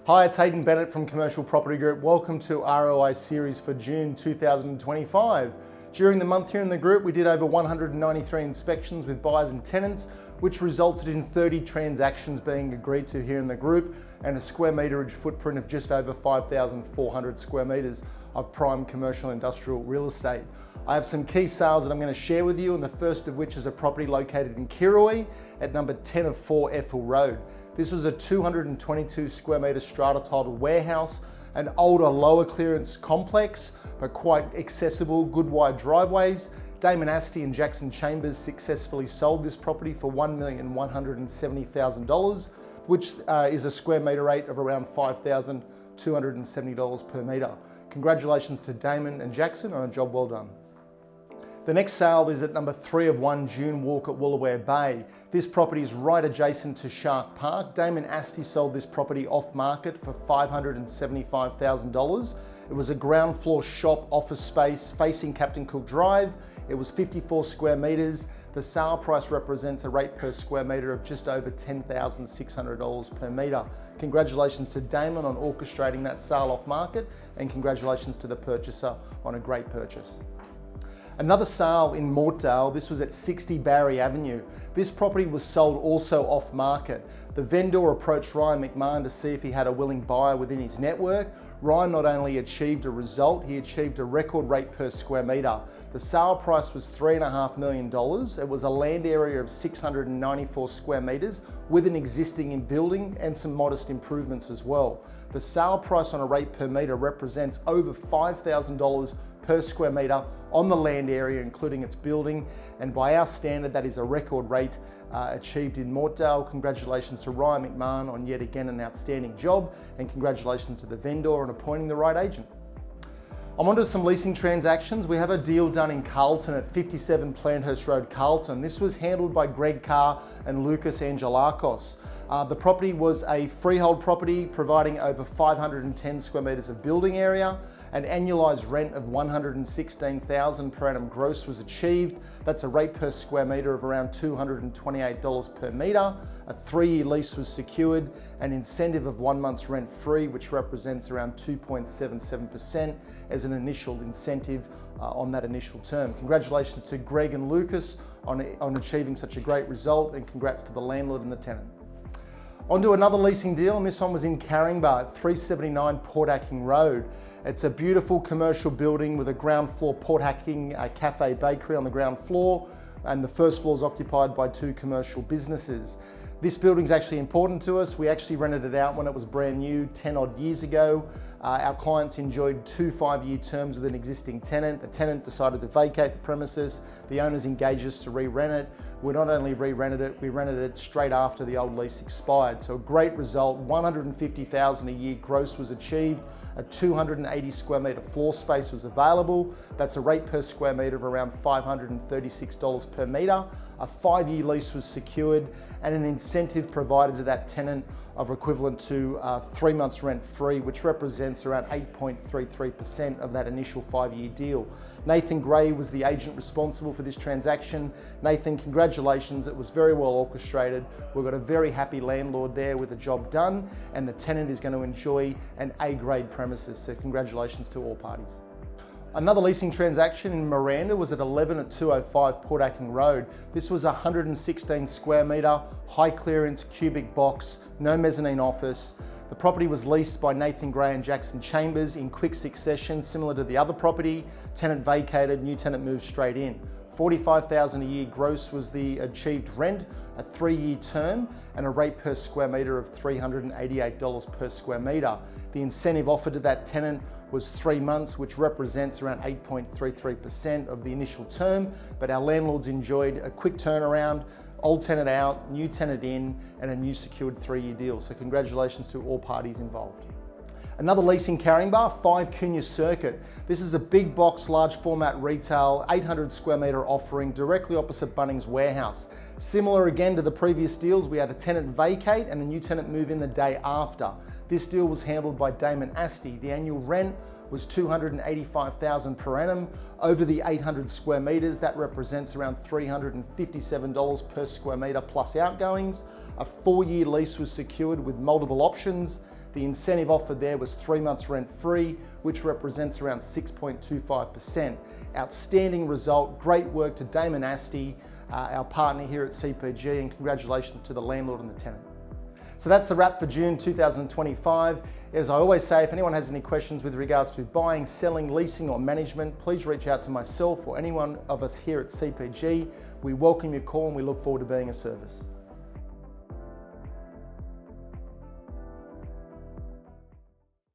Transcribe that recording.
Hi, it's Hayden Bennett from Commercial Property Group. Welcome to ROI series for June 2025. During the month here in the group, we did over 193 inspections with buyers and tenants, which resulted in 30 transactions being agreed to here in the group and a square meterage footprint of just over 5,400 square meters of prime commercial industrial real estate. I have some key sales that I'm going to share with you, and the first of which is a property located in Kirrawee at number 10 of 4 Ethel Road. This was a 222 square metre strata tiled warehouse, an older, lower clearance complex, but quite accessible, good wide driveways. Damon Asti and Jackson Chambers successfully sold this property for $1,170,000, which is a square metre rate of around $5,270 per metre. Congratulations to Damon and Jackson on a job well done. The next sale is at number 3 of 1 June Walk at Woolooware Bay. This property is right adjacent to Shark Park. Damon Asti sold this property off market for $575,000. It was a ground floor shop office space facing Captain Cook Drive. It was 54 square metres. The sale price represents a rate per square metre of just over $10,600 per metre. Congratulations to Damon on orchestrating that sale off market, and congratulations to the purchaser on a great purchase. Another sale in Mortdale, this was at 60 Barry Avenue. This property was sold also off market. The vendor approached Ryan McMahon to see if he had a willing buyer within his network. Ryan not only achieved a result, he achieved a record rate per square metre. The sale price was $3.5 million. It was a land area of 694 square metres with an existing building and some modest improvements as well. The sale price on a rate per metre represents over $5,000 per square metre on the land area, including its building, and by our standard, that is a record rate achieved in Mortdale. Congratulations to Ryan McMahon on yet again an outstanding job, and congratulations to the vendor on appointing the right agent. I'm on to some leasing transactions. We have a deal done in Carlton at 57 Planthurst Road, Carlton. This was handled by Greg Carr and Lucas Angelakos. The property was a freehold property providing over 510 square metres of building area. An annualised rent of $116,000 per annum gross was achieved. That's a rate per square metre of around $228 per metre. A 3-year lease was secured, an incentive of 1 month's rent free, which represents around 2.77% as an initial incentive on that initial term. Congratulations to Greg and Lucas on achieving such a great result, and congrats to the landlord and the tenant. On to another leasing deal, and this one was in Caringbah at 379 Port Hacking Road. It's a beautiful commercial building with a ground floor Port Hacking cafe bakery on the ground floor, and the first floor is occupied by 2 commercial businesses. This building is actually important to us. We actually rented it out when it was brand new 10 odd years ago. Our clients enjoyed 2 5-year terms with an existing tenant. The tenant decided to vacate the premises. The owners engaged us to re-rent it. We not only re-rented it, we rented it straight after the old lease expired. So a great result. $150,000 a year gross was achieved. A 280 square metre floor space was available. That's a rate per square metre of around $536 per metre. A 5-year lease was secured, and an incentive provided to that tenant of equivalent to 3 months rent free, which represents around 8.33% of that initial 5-year deal. Nathan Gray was the agent responsible for this transaction. Nathan, congratulations, it was very well orchestrated. We've got a very happy landlord there with the job done, and the tenant is going to enjoy an A-grade premises, so congratulations to all parties. Another leasing transaction in Miranda was at 11 at 205 Port Hacking Road. This was a 116 square metre, high clearance cubic box, no mezzanine office. The property was leased by Nathan Gray and Jackson Chambers in quick succession, similar to the other property. Tenant vacated, new tenant moved straight in. $45,000 a year gross was the achieved rent, a 3-year term, and a rate per square metre of $388 per square metre. The incentive offered to that tenant was 3 months, which represents around 8.33% of the initial term, but our landlords enjoyed a quick turnaround, old tenant out, new tenant in, and a new secured 3-year deal. So congratulations to all parties involved. Another lease in Caringbah, 5 Cunha Circuit. This is a big box, large format retail, 800 square metre offering directly opposite Bunnings Warehouse. Similar again to the previous deals, we had a tenant vacate and a new tenant move in the day after. This deal was handled by Damon Asti. The annual rent was $285,000 per annum. Over the 800 square meters, that represents around $357 per square meter plus outgoings. A 4-year lease was secured with multiple options. The incentive offered there was 3 months rent-free, which represents around 6.25%. Outstanding result, great work to Damon Asti, our partner here at CPG, and congratulations to the landlord and the tenant. So that's the wrap for June 2025. As I always say, if anyone has any questions with regards to buying, selling, leasing, or management, please reach out to myself or anyone of us here at CPG. We welcome your call and we look forward to being of service.